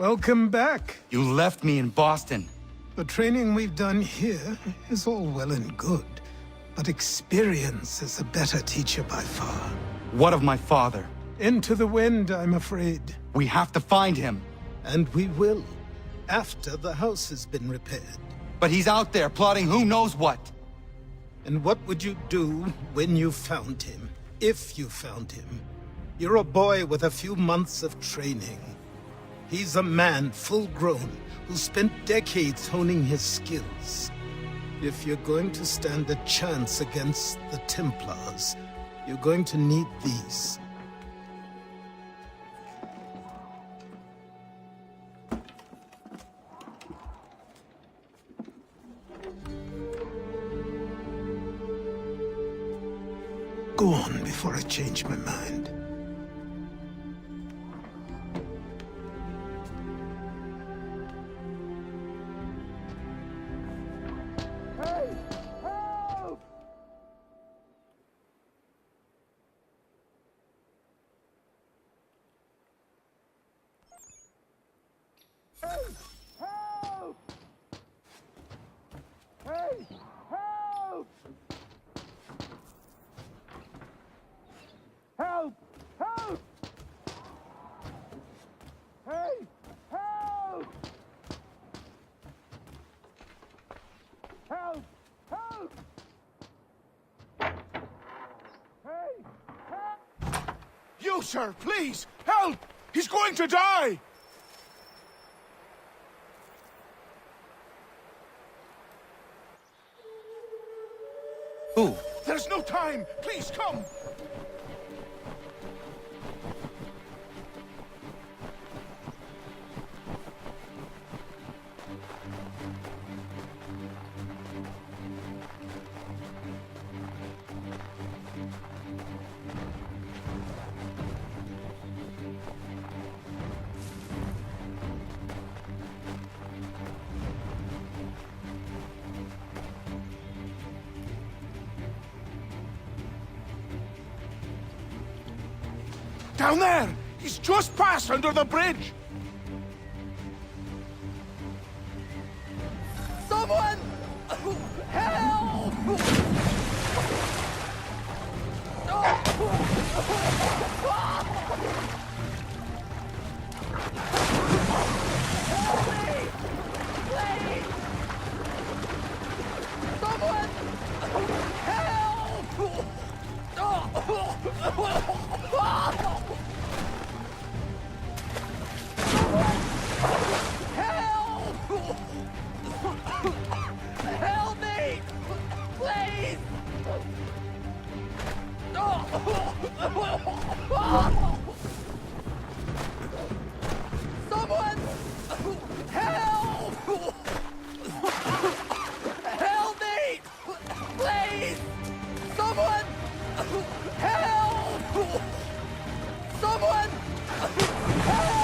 Welcome back. You left me in Boston. The training we've done here is all well and good, but experience is a better teacher by far. What of my father? Into the wind, I'm afraid. We have to find him. And we will, after the house has been repaired. But he's out there plotting who knows what. And what would you do when you found him? If you found him? You're a boy with a few months of training. He's a man, full-grown, who spent decades honing his skills. If you're going to stand a chance against the Templars, you're going to need these. Go on before I change my mind. Help! Help! Hey! Help! Help! Help! Hey! Help! You, sir, please! Help! He's going to die! Who? There's no time! Please, come! Down there! He's just passed under the bridge! Someone! Help! Help me! Please! Someone! Help! Help me! Please! Someone! Help! Help me! Please! Someone! Help! Someone! Help!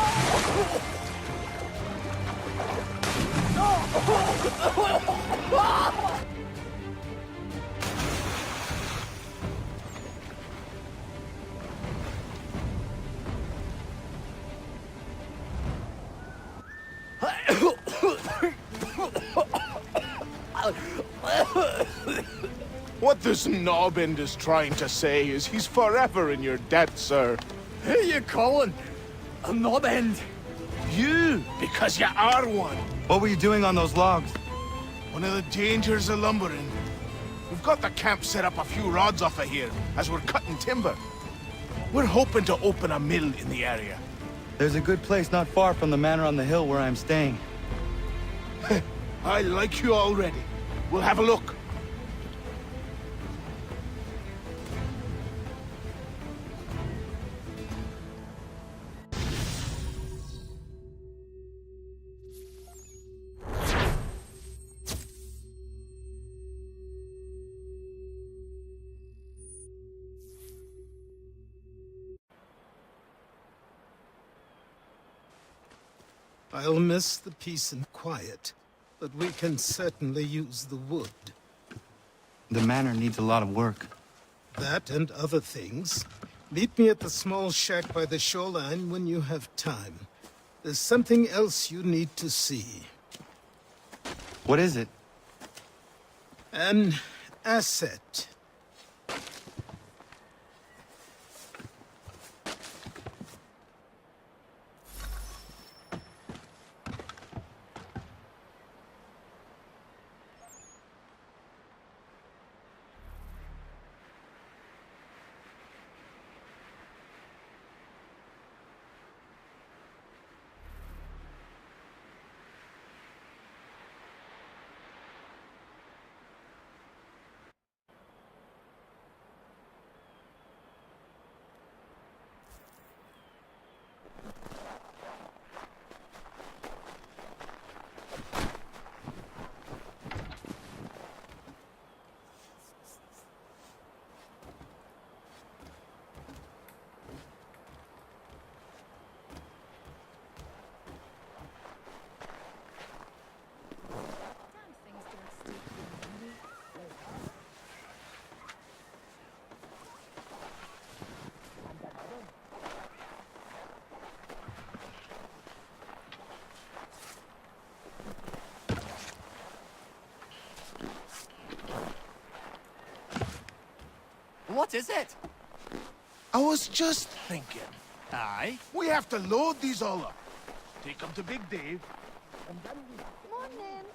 What this knobbend is trying to say is he's forever in your debt, sir. Who are you calling? A knob end? You, because you are one. What were you doing on those logs? One of the dangers of lumbering. We've got the camp set up a few rods off of here, as we're cutting timber. We're hoping to open a mill in the area. There's a good place not far from the manor on the hill where I'm staying. I like you already. We'll have a look. I'll miss the peace and quiet, but we can certainly use the wood. The manor needs a lot of work. That and other things. Meet me at the small shack by the shoreline when you have time. there's something else you need to see. What is it? An asset. What is it? I was just thinking. Aye. We have to load these all up. Take them to Big Dave. Morning.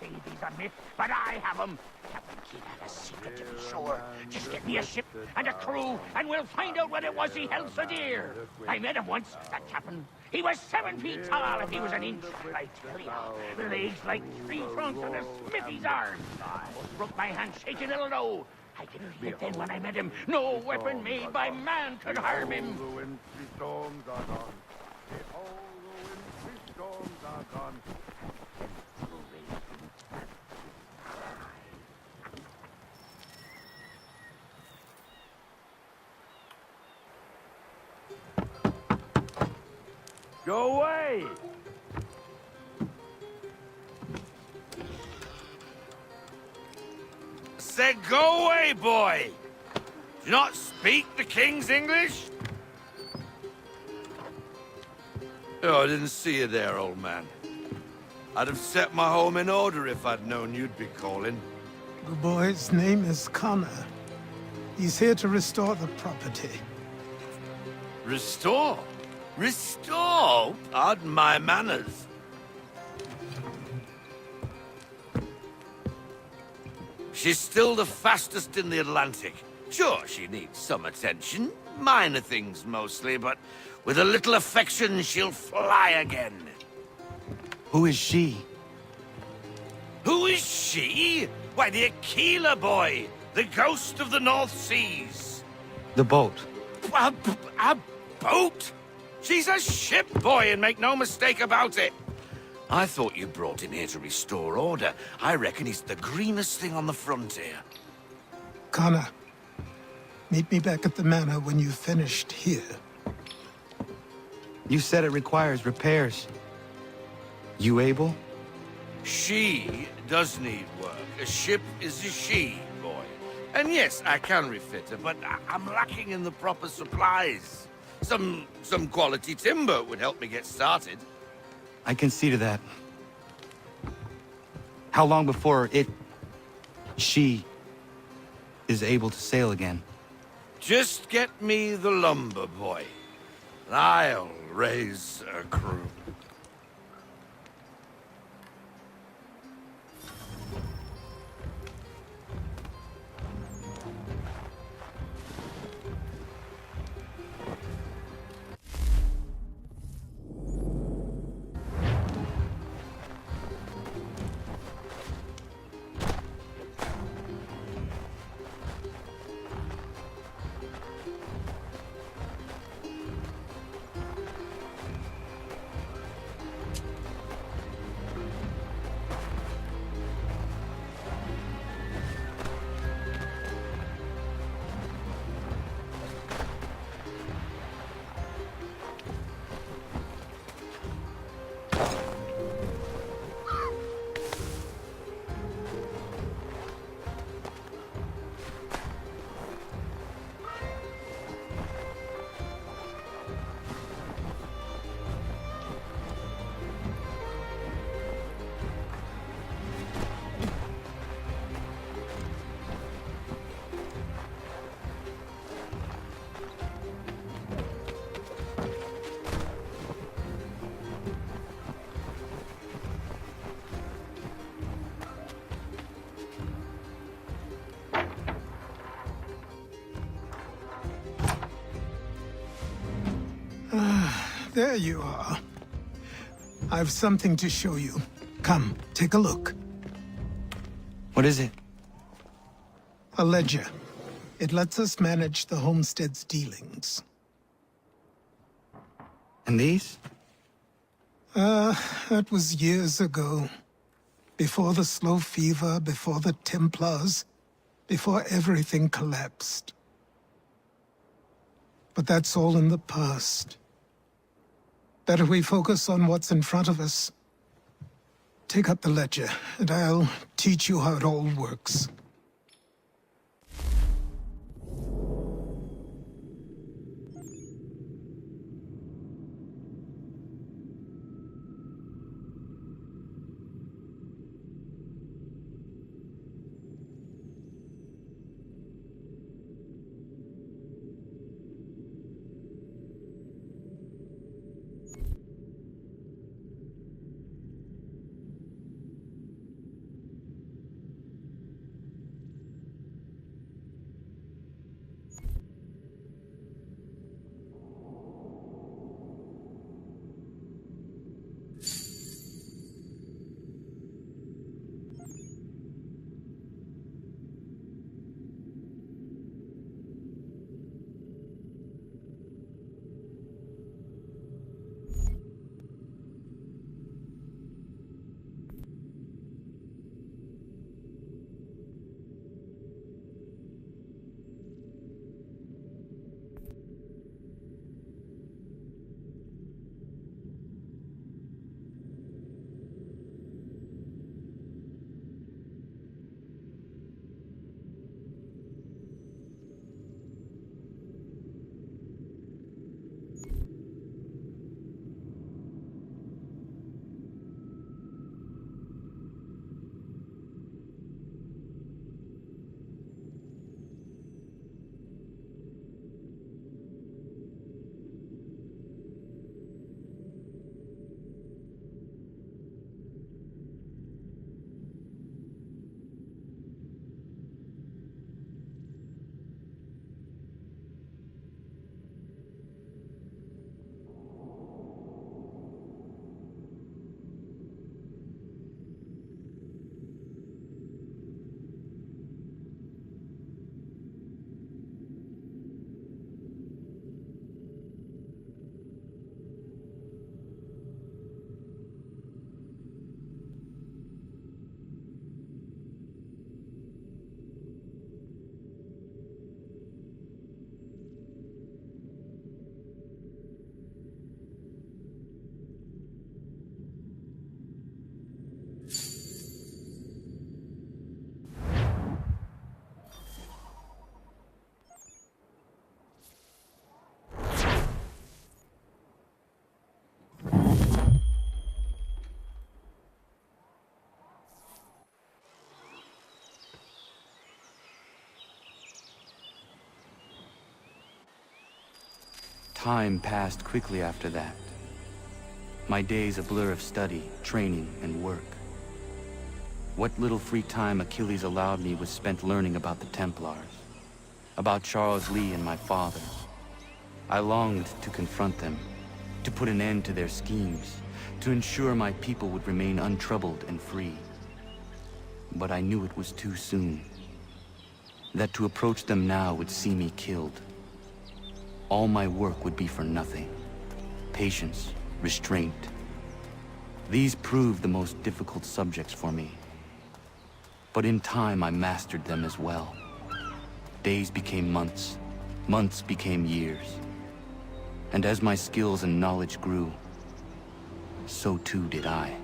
These are myths, but I have them. Captain He'd have a secret to be sure. Just get me a ship and a crew, and we'll find out what it was he held so dear. I met him once, that captain. He was 7 feet tall if he was an inch. I tell you, legs like 3 trunks and a smithy's arms. Almost broke my hand shaking it'll know. I didn't think then when I met him, no weapon made by man could harm him. Go away! Said go away, boy! Do you not speak the King's English? Oh, I didn't see you there, old man. I'd have set my home in order if I'd known you'd be calling. The boy's name is Connor. He's here to restore the property. Restore? Restore? Pardon my manners. She's still the fastest in the Atlantic. Sure, she needs some attention. Minor things mostly, but with a little affection, she'll fly again. Who is she? Who is she? Why, the Aquila boy, the ghost of the North Seas. The boat. A boat? She's a ship, boy, and make no mistake about it. I thought you brought him here to restore order. I reckon he's the greenest thing on the frontier. Connor, meet me back at the manor when you've finished here. You said it requires repairs. You able? She does need work. A ship is a she, boy. And yes, I can refit her, but I'm lacking in the proper supplies. Some quality timber would help me get started. I can see to that. How long before she is able to sail again? Just get me the lumber, boy. And I'll raise a crew. There you are. I've something to show you. Come, take a look. What is it? A ledger. It lets us manage the homestead's dealings. And these? That was years ago. Before the slow fever, before the Templars, before everything collapsed. But that's all in the past. Better we focus on what's in front of us. Take up the ledger, and I'll teach you how it all works. Time passed quickly after that. My days a blur of study, training, and work. What little free time Achilles allowed me was spent learning about the Templars, about Charles Lee and my father. I longed to confront them, to put an end to their schemes, to ensure my people would remain untroubled and free. But I knew it was too soon, that to approach them now would see me killed. All my work would be for nothing. Patience, restraint. These proved the most difficult subjects for me. But in time I mastered them as well. Days became months, months became years. And as my skills and knowledge grew, so too did I.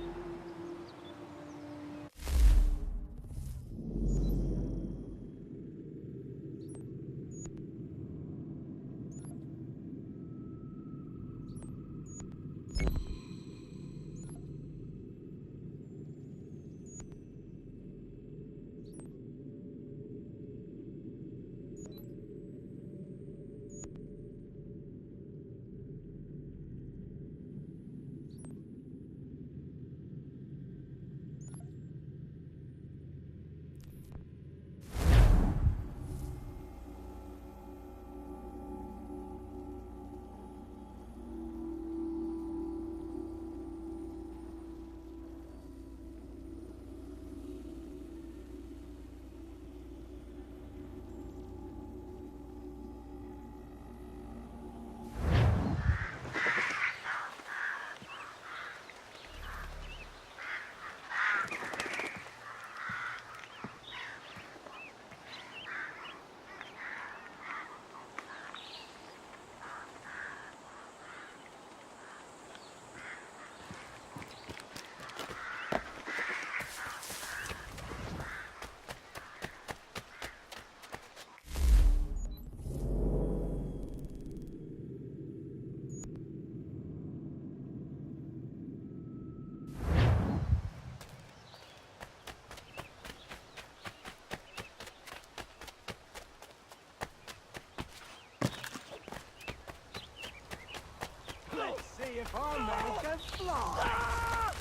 See if our man can fly.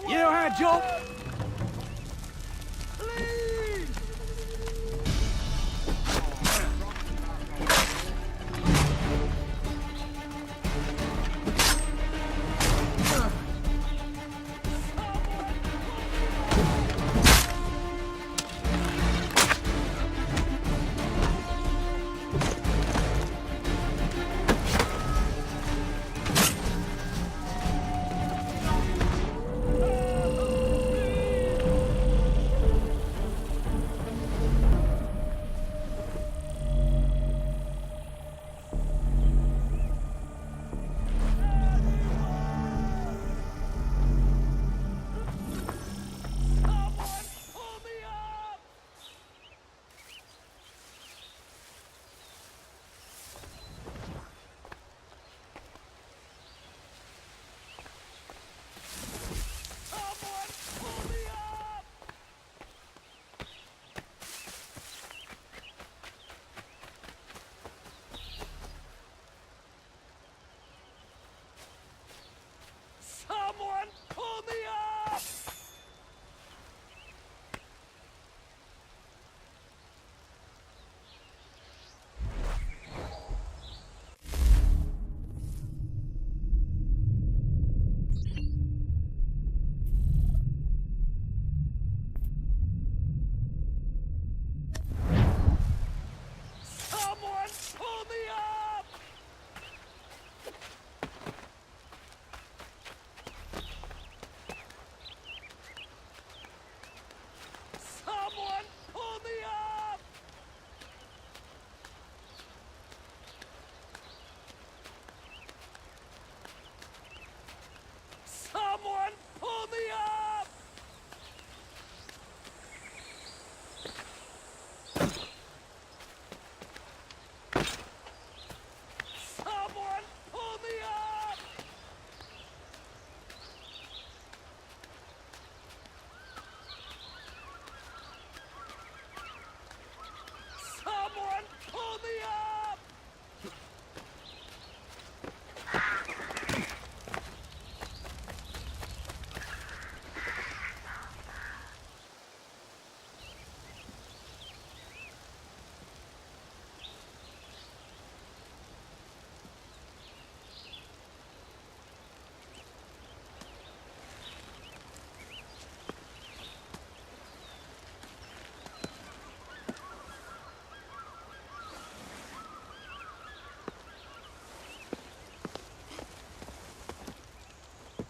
You know how to jump? Please!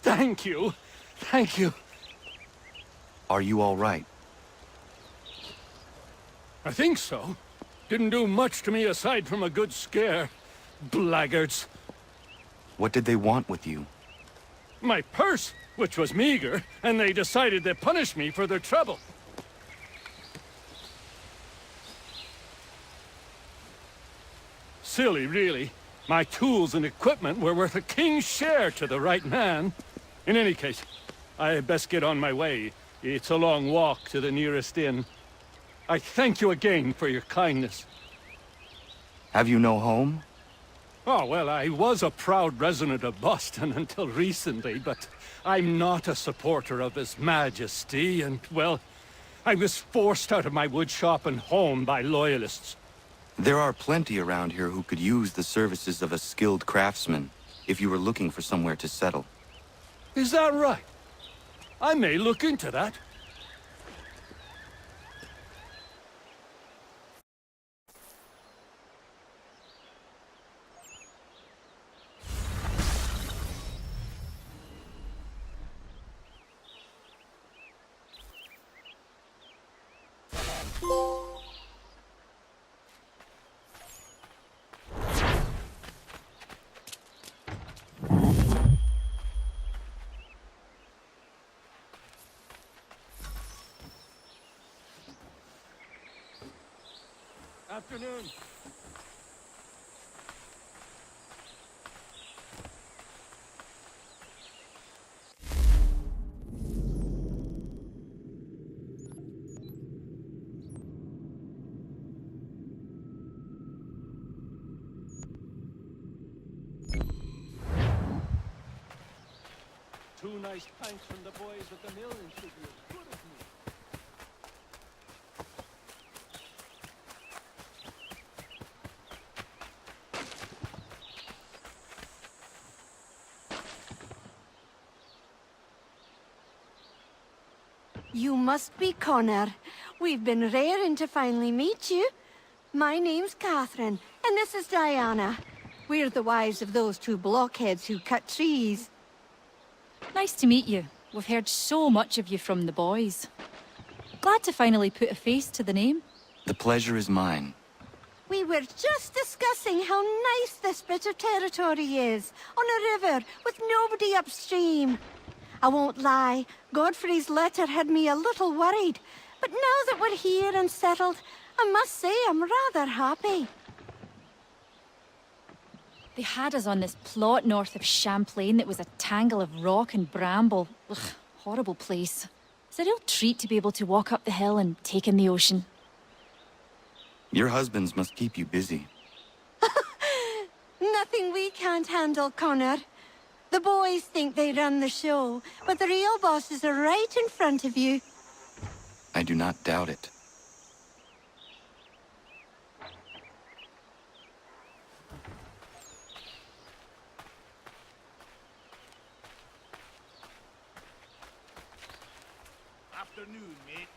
Thank you. Thank you. Are you all right? I think so. Didn't do much to me aside from a good scare. Blackguards. What did they want with you? My purse, which was meager, and they decided to punish me for their trouble. Silly, really. My tools and equipment were worth a king's share to the right man. In any case, I had best get on my way. It's a long walk to the nearest inn. I thank you again for your kindness. Have you no home? Oh, well, I was a proud resident of Boston until recently, but I'm not a supporter of His Majesty, and, well, I was forced out of my woodshop and home by loyalists. There are plenty around here who could use the services of a skilled craftsman if you were looking for somewhere to settle. Is that right? I may look into that. Afternoon. Two nice pints from the boys at the mill and should be as good as new. You must be Connor. We've been raring to finally meet you. My name's Catherine, and this is Diana. We're the wives of those two blockheads who cut trees. Nice to meet you. We've heard so much of you from the boys. Glad to finally put a face to the name. The pleasure is mine. We were just discussing how nice this bit of territory is, on a river with nobody upstream. I won't lie, Godfrey's letter had me a little worried, but now that we're here and settled, I must say I'm rather happy. They had us on this plot north of Champlain that was a tangle of rock and bramble. Ugh, horrible place. It's a real treat to be able to walk up the hill and take in the ocean. Your husbands must keep you busy. Nothing we can't handle, Connor. The boys think they run the show, but the real bosses are right in front of you. I do not doubt it. Afternoon, mate.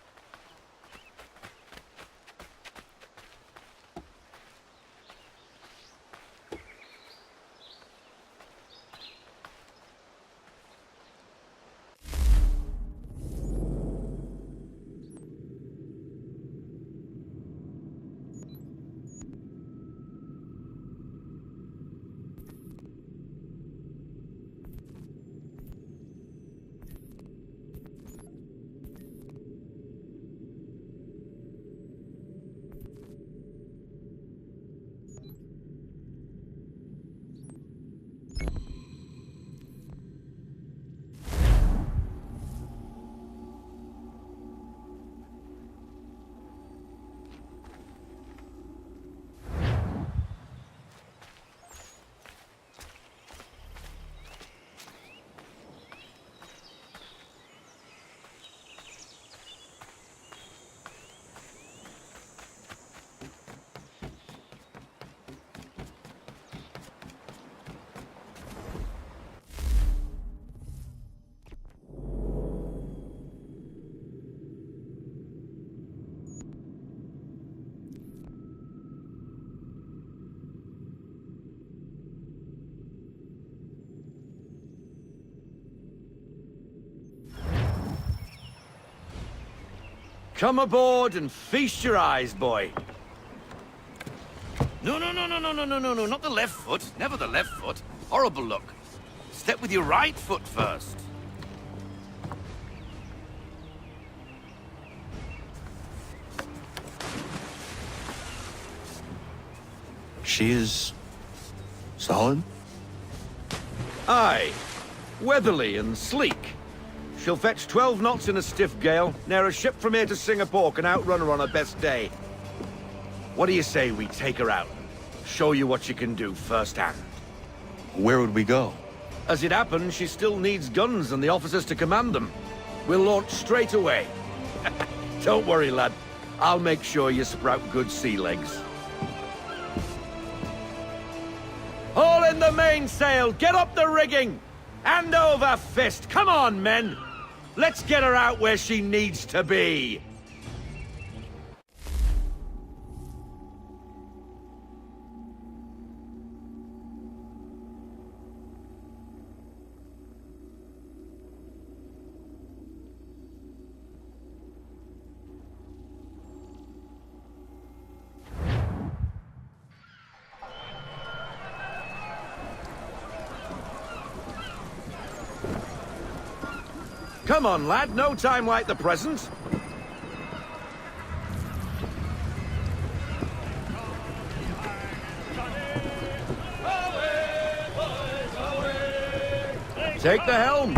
Come aboard and feast your eyes, boy. No, not the left foot. Never the left foot. Horrible look. Step with your right foot first. She is... solid? Aye. Weatherly and sleek. She'll fetch 12 knots in a stiff gale, ne'er a ship from here to Singapore can outrun her on her best day. What do you say we take her out? Show you what she can do firsthand. Where would we go? As it happens, she still needs guns and the officers to command them. We'll launch straight away. Don't worry, lad. I'll make sure you sprout good sea legs. Haul in the mainsail! Get up the rigging! Hand over fist! Come on, men! Let's get her out where she needs to be! Come on, lad. No time like the present. Take the helm.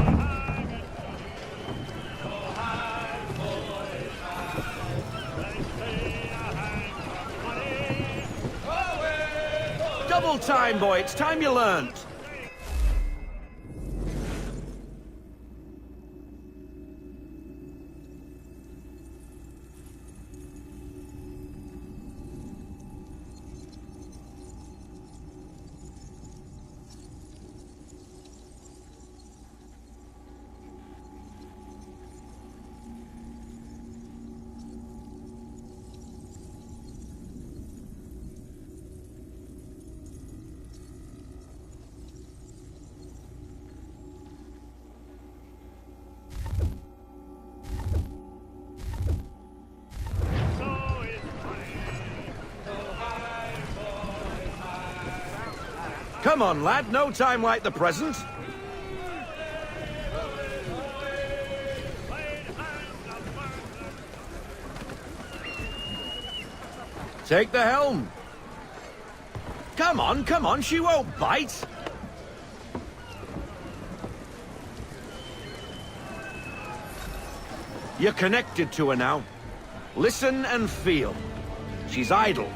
Double time, boy. It's time you learned. Come on, lad. No time like the present. Take the helm. Come on. She won't bite. You're connected to her now. Listen and feel. She's idle.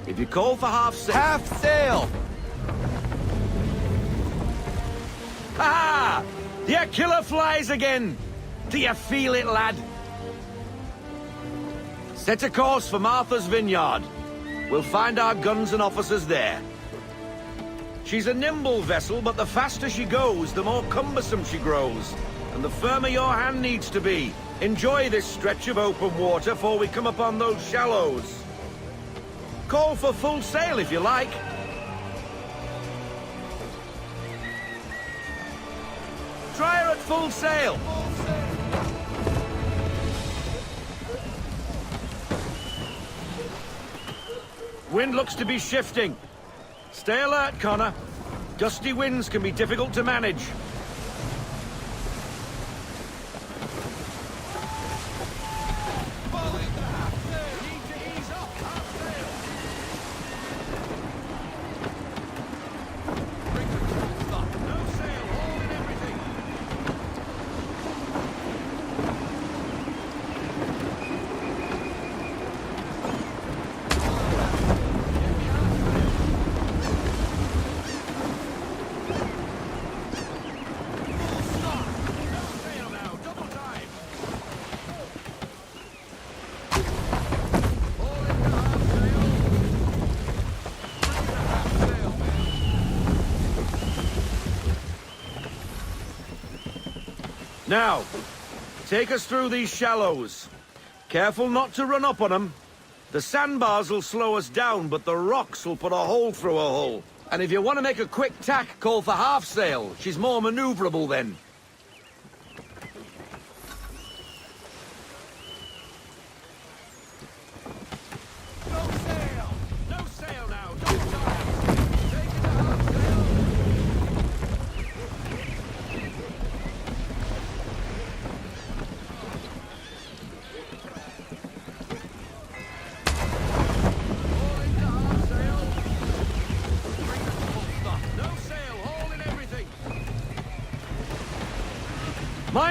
If you call for half sail... Half sail! Ha! The killer flies again! Do you feel it, lad? Set a course for Martha's Vineyard. We'll find our guns and officers there. She's a nimble vessel, but the faster she goes, the more cumbersome she grows. And the firmer your hand needs to be. Enjoy this stretch of open water before we come upon those shallows. Call for full sail if you like. Try her at full sail. Wind looks to be shifting. Stay alert, Connor. Gusty winds can be difficult to manage. Now, take us through these shallows. Careful not to run up on them. The sandbars will slow us down, but the rocks will put a hole through a hull. And if you want to make a quick tack, call for half sail. She's more maneuverable then.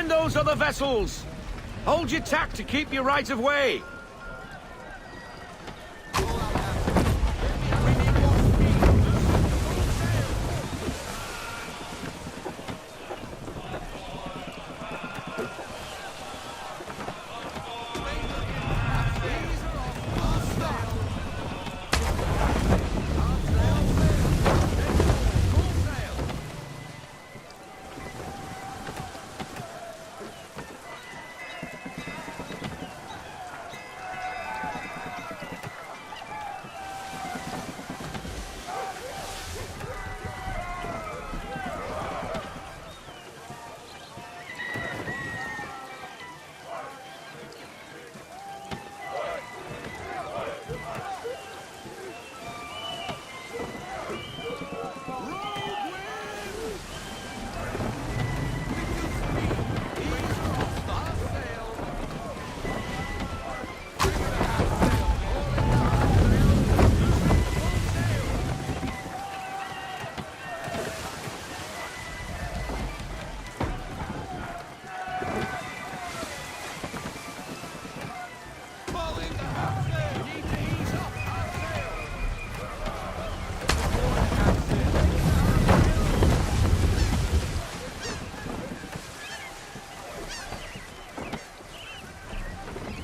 Find those other vessels! Hold your tack to keep your right of way!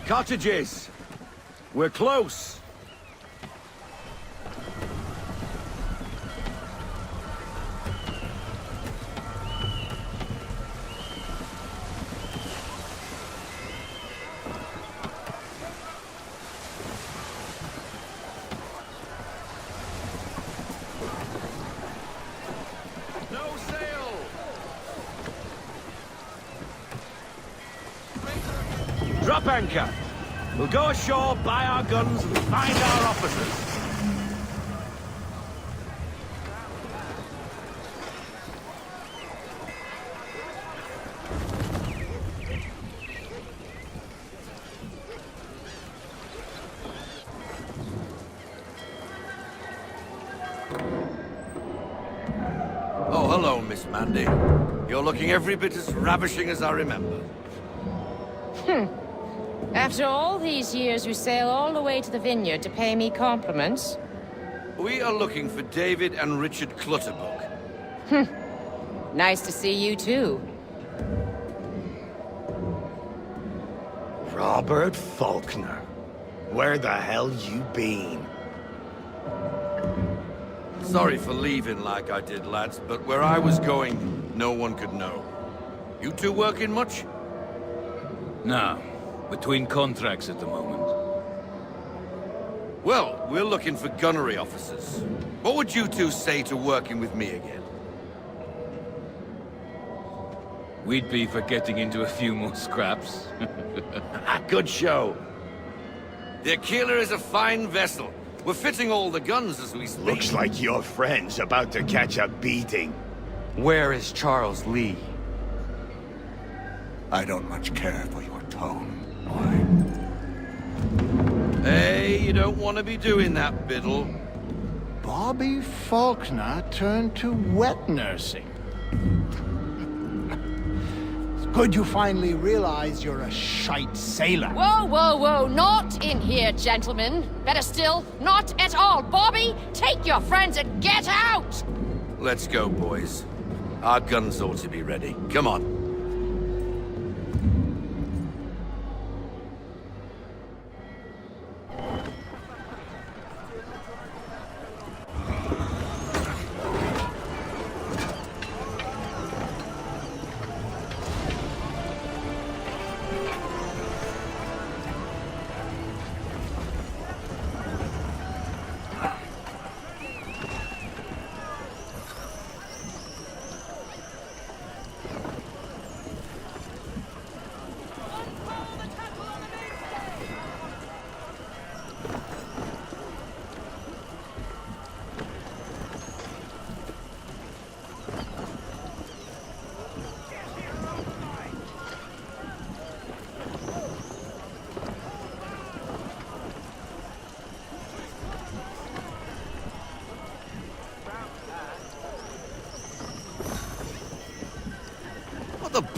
Cottages! We're close! No sail! Drop anchor! We'll go ashore, buy our guns, and find our officers. Oh, hello, Miss Mandy. You're looking every bit as ravishing as I remember. After all these years, you sail all the way to the vineyard to pay me compliments? We are looking for David and Richard Clutterbuck. Nice to see you, too. Robert Faulkner. Where the hell you been? Sorry for leaving like I did, lads, but where I was going, no one could know. You two working much? No. Between contracts at the moment. Well, we're looking for gunnery officers. What would you two say to working with me again? We'd be for getting into a few more scraps. Good show. The Aquila is a fine vessel. We're fitting all the guns as we speak. Looks like your friend's about to catch a beating. Where is Charles Lee? I don't much care for your tone, boy. Hey, you don't want to be doing that, Biddle. Bobby Faulkner turned to wet nursing. It's good you finally realize you're a shite sailor. Whoa, whoa, whoa, not in here, gentlemen. Better still, not at all. Bobby, take your friends and get out! Let's go, boys. Our guns ought to be ready. Come on.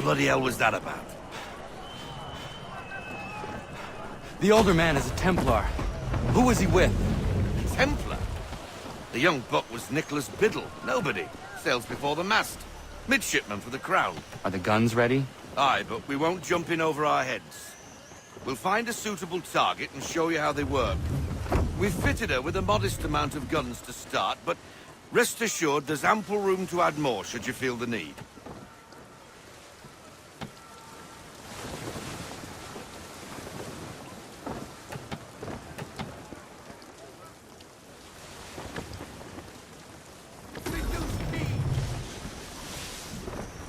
bloody hell was that about? The older man is a Templar. Who was he with? Templar? The young buck was Nicholas Biddle. Nobody. Sails before the mast. Midshipman for the Crown. Are the guns ready? Aye, but we won't jump in over our heads. We'll find a suitable target and show you how they work. We've fitted her with a modest amount of guns to start, but rest assured there's ample room to add more should you feel the need.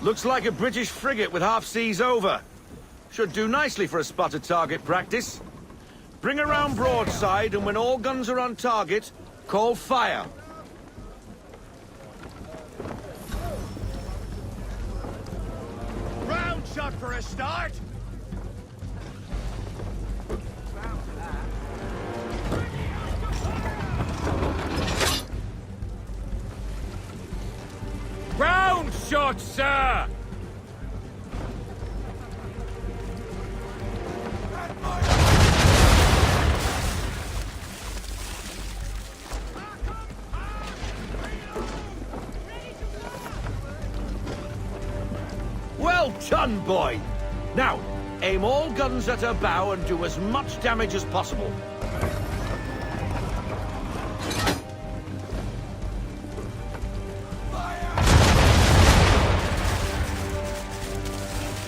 Looks like a British frigate with half seas over. Should do nicely for a spotted target practice. Bring around broadside, and when all guns are on target, call fire. Round shot for a start. Round shot, sir! Well done, boy! Now, aim all guns at her bow and do as much damage as possible.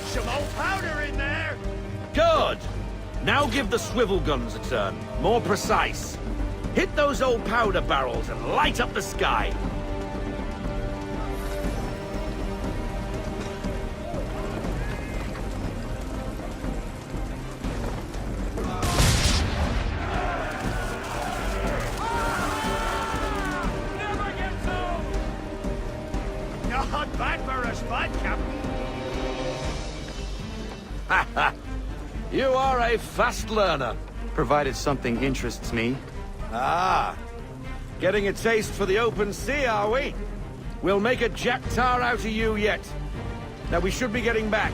Some old powder in there. Good! Now give the swivel guns a turn. More precise. Hit those old powder barrels and light up the sky. Not bad for a spot, Captain. You are a fast learner. Provided something interests me. Ah, getting a taste for the open sea, are we? We'll make a jack tar out of you yet. Now we should be getting back.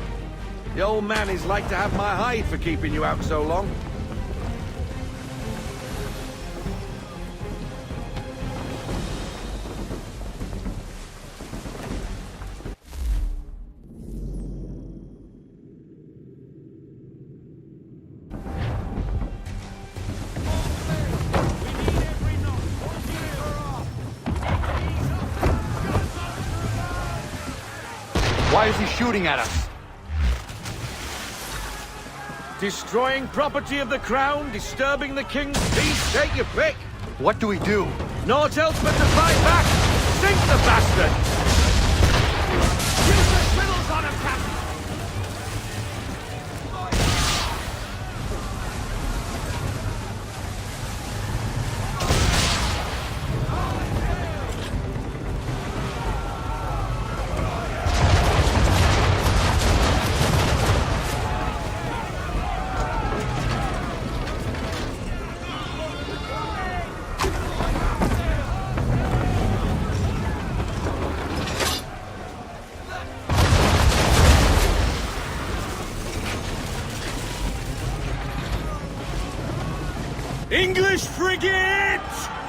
The old man is like to have my hide for keeping you out so long. Why is he shooting at us? Destroying property of the crown, disturbing the king's peace, take your pick. What do we do? Naught else but to fight back. Sink the bastard! Use the swivels on him, Captain. English frigate!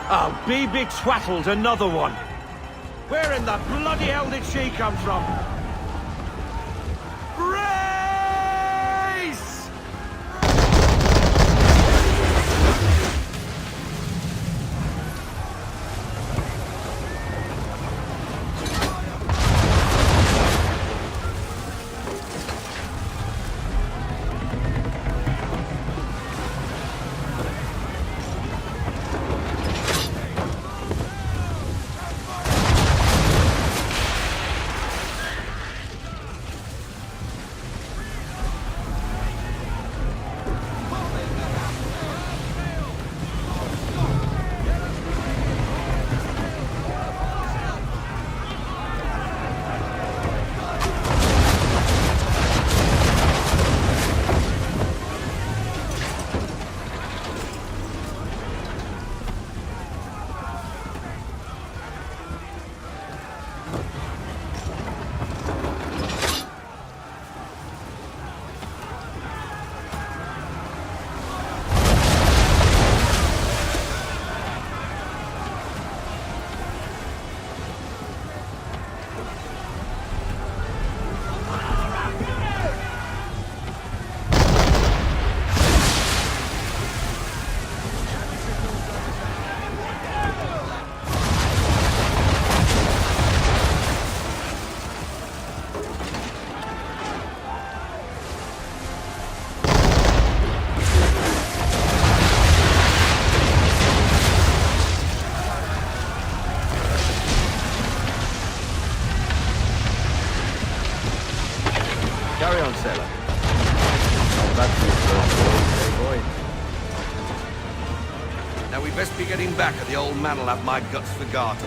Oh, BB Twaddled, another one. Where in the bloody hell did she come from? Race! Best be getting back, or the old man'll have my guts for garters.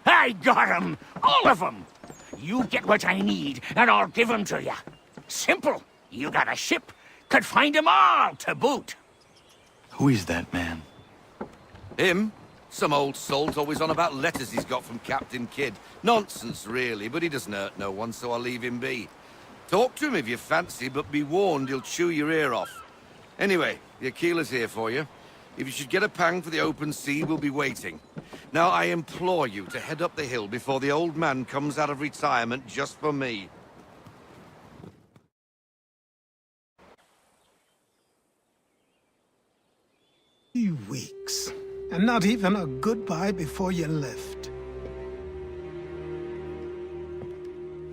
I got 'em! All of 'em! You get what I need, and I'll give 'em to you. Simple. You got a ship, could find 'em all to boot. Who is that man? Him? Some old salt always on about letters he's got from Captain Kidd. Nonsense, really, but he doesn't hurt no one, so I'll leave him be. Talk to him if you fancy, but be warned he'll chew your ear off. Anyway, the Aquila's here for you. If you should get a pang for the open sea, we'll be waiting. Now, I implore you to head up the hill before the old man comes out of retirement just for me. 3 weeks, and not even a goodbye before you left.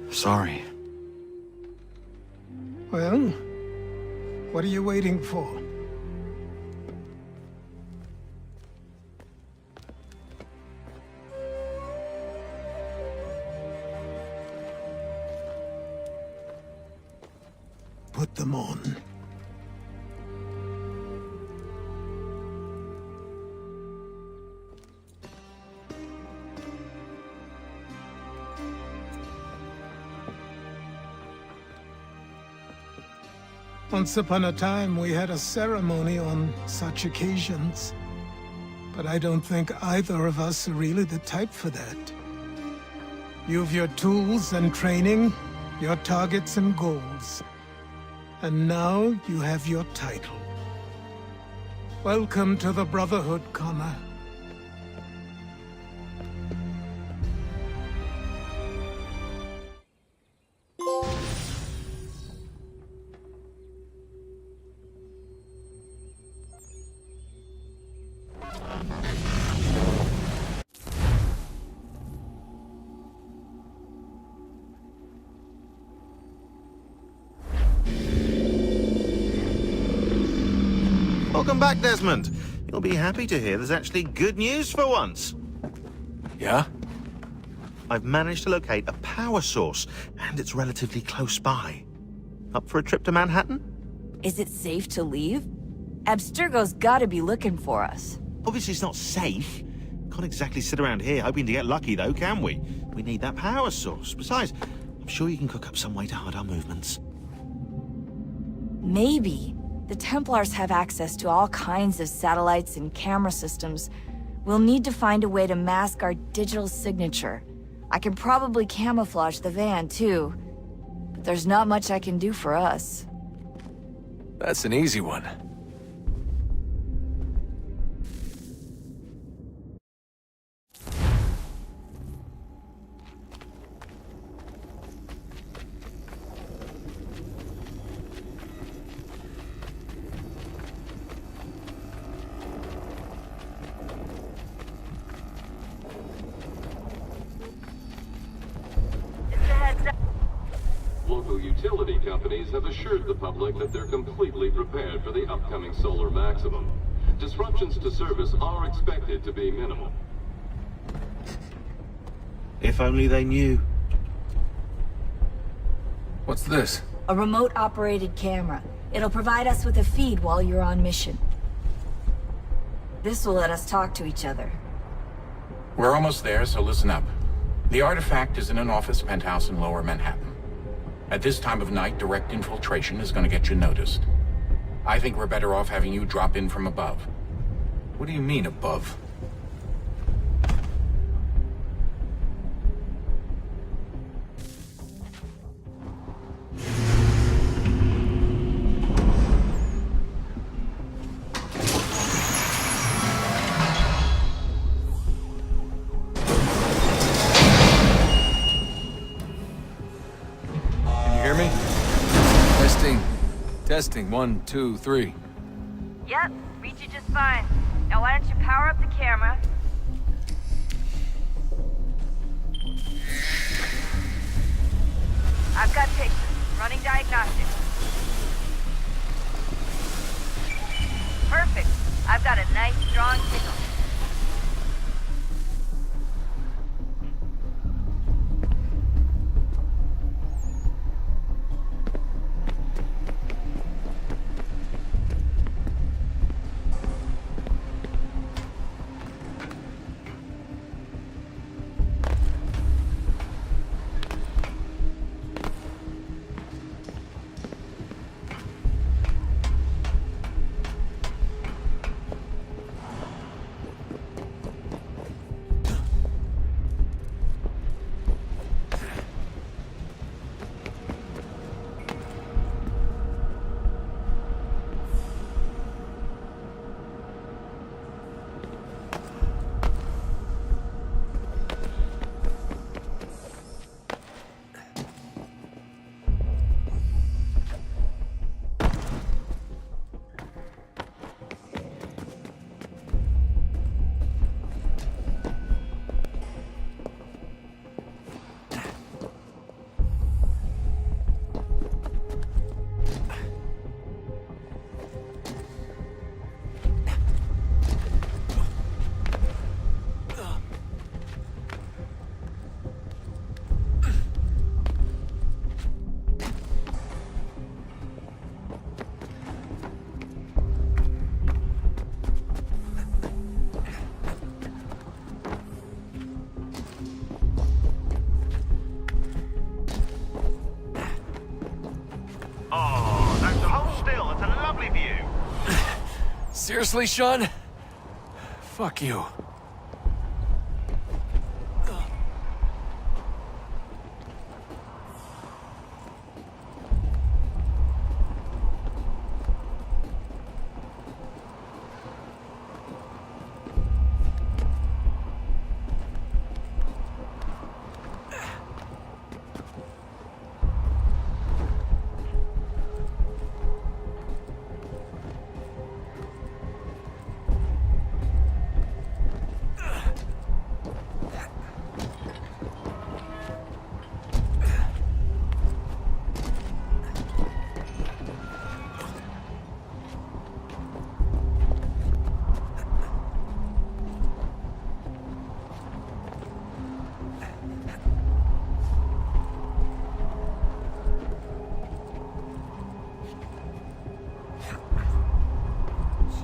Sorry. Well, what are you waiting for? Put them on. Once upon a time, we had a ceremony on such occasions. But I don't think either of us are really the type for that. You've your tools and training, your targets and goals. And now you have your title. Welcome to the Brotherhood, Connor. Welcome back, Desmond. You'll be happy to hear there's actually good news for once. Yeah? I've managed to locate a power source, and it's relatively close by. Up for a trip to Manhattan? Is it safe to leave? Abstergo's gotta be looking for us. Obviously it's not safe. Can't exactly sit around here hoping to get lucky, though, can we? We need that power source. Besides, I'm sure you can cook up some way to hide our movements. Maybe. The Templars have access to all kinds of satellites and camera systems. We'll need to find a way to mask our digital signature. I can probably camouflage the van, too. But there's not much I can do for us. That's an easy one. Local utility companies have assured the public that they're completely prepared for the upcoming solar maximum. Disruptions to service are expected to be minimal. If only they knew. What's this? A remote-operated camera. It'll provide us with a feed while you're on mission. This will let us talk to each other. We're almost there, so listen up. The artifact is in an office penthouse in Lower Manhattan. At this time of night, direct infiltration is going to get you noticed. I think we're better off having you drop in from above. What do you mean, above? Testing, 1, 2, 3. Yep, read you just fine. Now why don't you power up the camera? I've got pictures. Running diagnostics. Perfect. I've got a nice, strong signal. Seriously, Sean? Fuck you.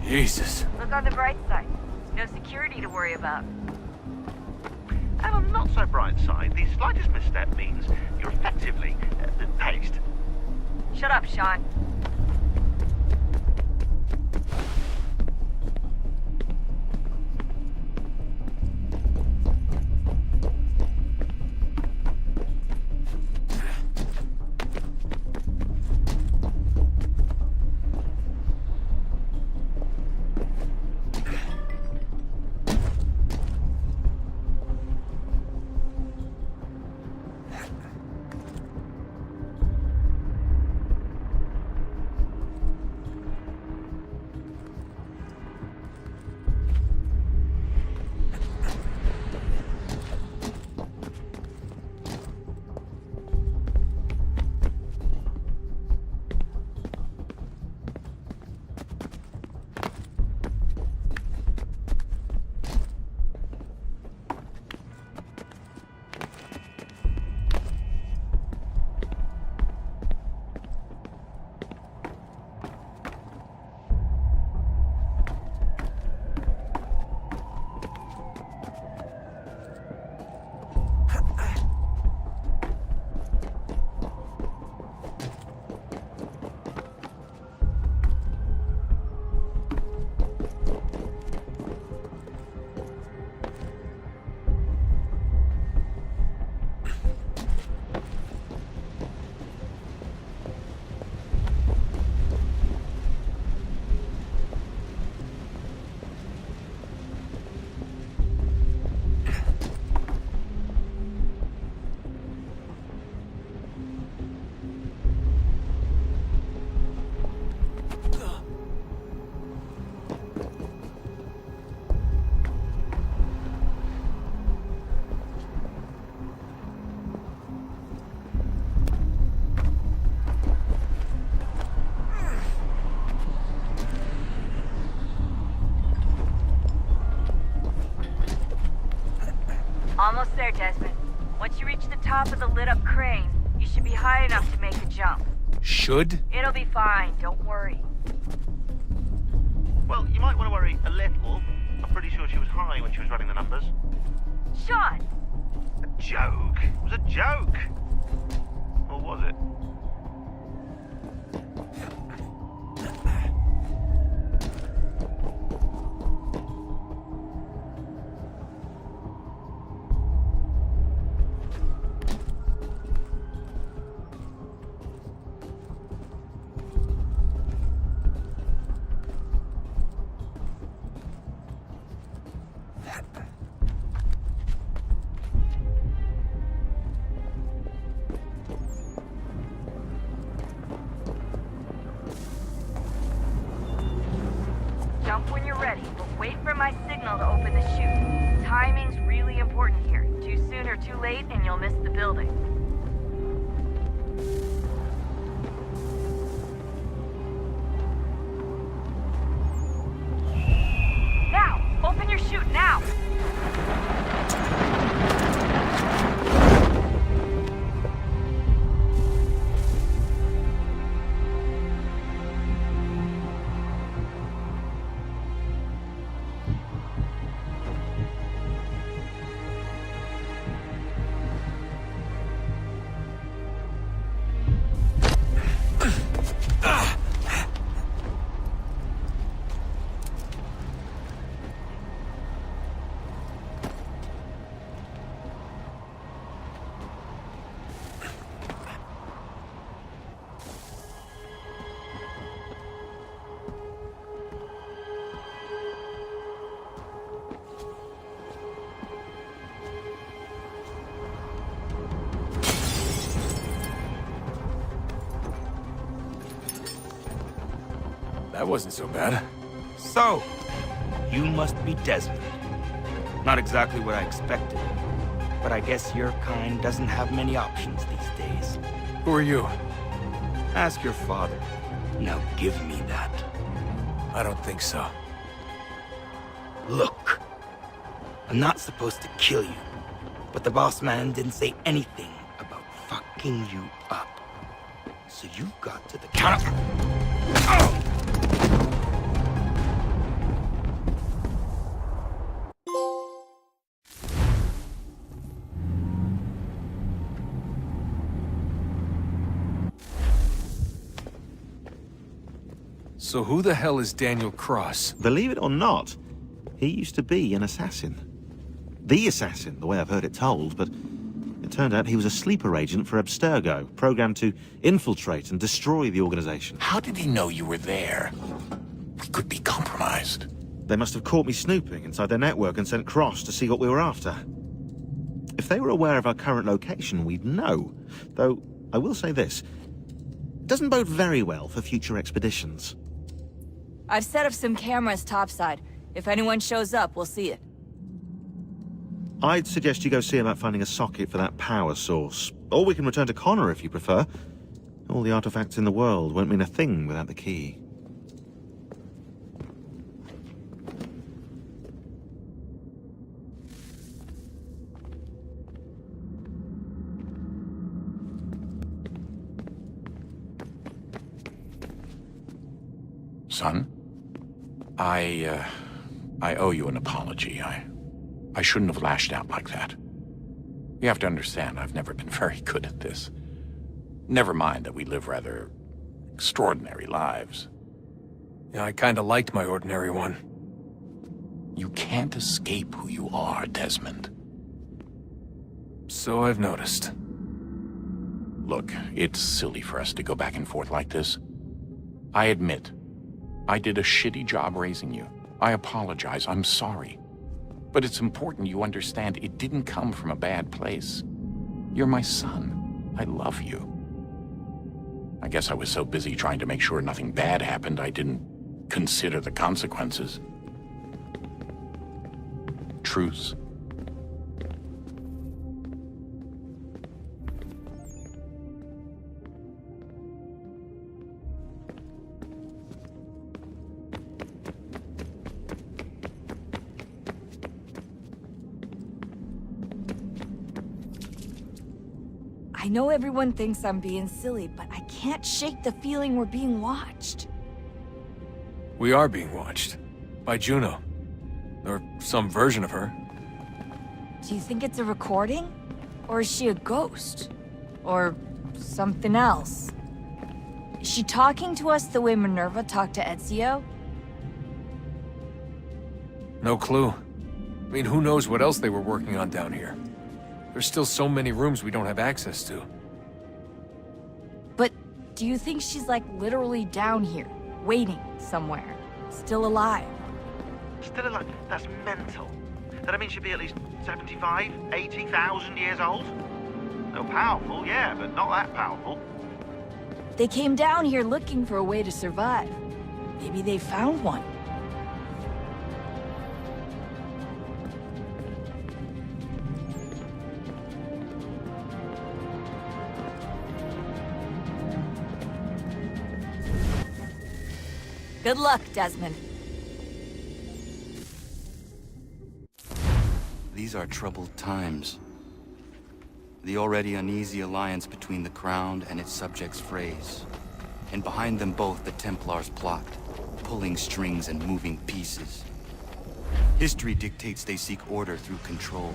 Jesus. Look on the bright side. No security to worry about. And on the not so bright side, the slightest misstep means you're effectively paced. Shut up, Sean. Desmond. Once you reach the top of the lit-up crane, you should be high enough to make the jump. Should? It'll be fine, don't worry. Well, you might want to worry a little. I'm pretty sure she was high when she was running the numbers. Sean! A joke. It was a joke. Or was it? Jump when you're ready, but wait for my signal to open the chute. Timing's really important here. Too soon or too late, and you'll miss the building. Now! Open your chute, now! That wasn't so bad. So, you must be Desmond. Not exactly what I expected, but I guess your kind doesn't have many options these days. Who are you? Ask your father. Now give me that. I don't think so. Look, I'm not supposed to kill you, but the boss man didn't say anything about fucking you up. So you got to the counter. Oh! So who the hell is Daniel Cross? Believe it or not, he used to be an assassin. The assassin, the way I've heard it told, but it turned out he was a sleeper agent for Abstergo, programmed to infiltrate and destroy the organization. How did he know you were there? We could be compromised. They must have caught me snooping inside their network and sent Cross to see what we were after. If they were aware of our current location, we'd know. Though, I will say this, it doesn't bode very well for future expeditions. I've set up some cameras topside. If anyone shows up, we'll see it. I'd suggest you go see about finding a socket for that power source. Or we can return to Connor if you prefer. All the artifacts in the world won't mean a thing without the key. Son, I owe you an apology. I shouldn't have lashed out like that. You have to understand, I've never been very good at this. Never mind that we live rather extraordinary lives. Yeah, I kinda liked my ordinary one. You can't escape who you are, Desmond. So I've noticed. Look, it's silly for us to go back and forth like this. I admit, I did a shitty job raising you. I apologize, I'm sorry. But it's important you understand it didn't come from a bad place. You're my son. I love you. I guess I was so busy trying to make sure nothing bad happened, I didn't consider the consequences. Truce. I know everyone thinks I'm being silly, but I can't shake the feeling we're being watched. We are being watched. By Juno. Or some version of her. Do you think it's a recording? Or is she a ghost? Or something else? Is she talking to us the way Minerva talked to Ezio? No clue. I mean, who knows what else they were working on down here? There's still so many rooms we don't have access to. But do you think she's like literally down here, waiting somewhere, still alive? Still alive? That's mental. That means she'd be at least 75, 80,000 years old? So powerful, yeah, but not that powerful. They came down here looking for a way to survive. Maybe they found one. Good luck, Desmond. These are troubled times. The already uneasy alliance between the Crown and its subjects frays. And behind them both the Templars plot, pulling strings and moving pieces. History dictates they seek order through control.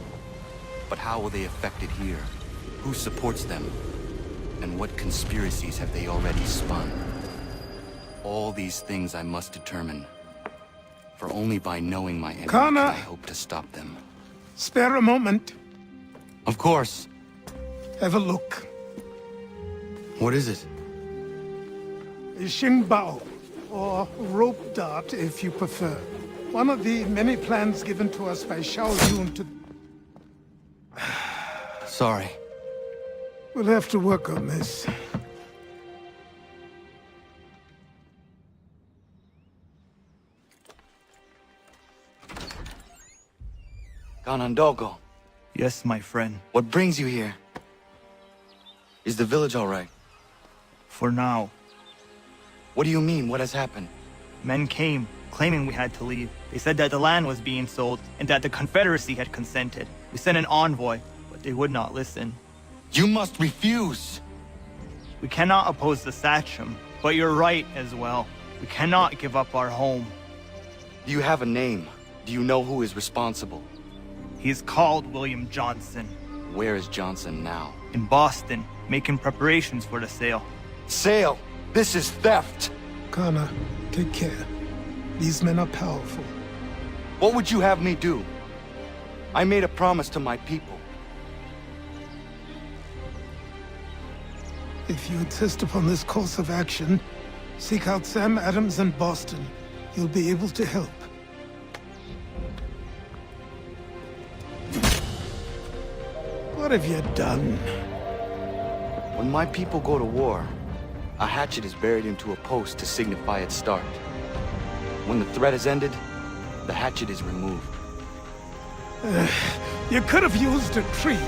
But how will they affect it here? Who supports them? And what conspiracies have they already spun? All these things I must determine. For only by knowing my enemy can I hope to stop them. Spare a moment. Of course. Have a look. What is it? A Xingbao, or rope dart if you prefer. One of the many plans given to us by Xiao Yun to... Sorry. We'll have to work on this. Ganondogo. Yes, my friend. What brings you here? Is the village all right? For now. What do you mean? What has happened? Men came, claiming we had to leave. They said that the land was being sold, and that the Confederacy had consented. We sent an envoy, but they would not listen. You must refuse! We cannot oppose the Sachem, but you're right as well. We cannot give up our home. Do you have a name? Do you know who is responsible? He is called William Johnson. Where is Johnson now? In Boston, making preparations for the sale. Sale? This is theft! Kana, take care. These men are powerful. What would you have me do? I made a promise to my people. If you insist upon this course of action, seek out Sam Adams in Boston. He'll be able to help. What have you done? When my people go to war, a hatchet is buried into a post to signify its start. When the threat is ended, the hatchet is removed. You could have used a tree.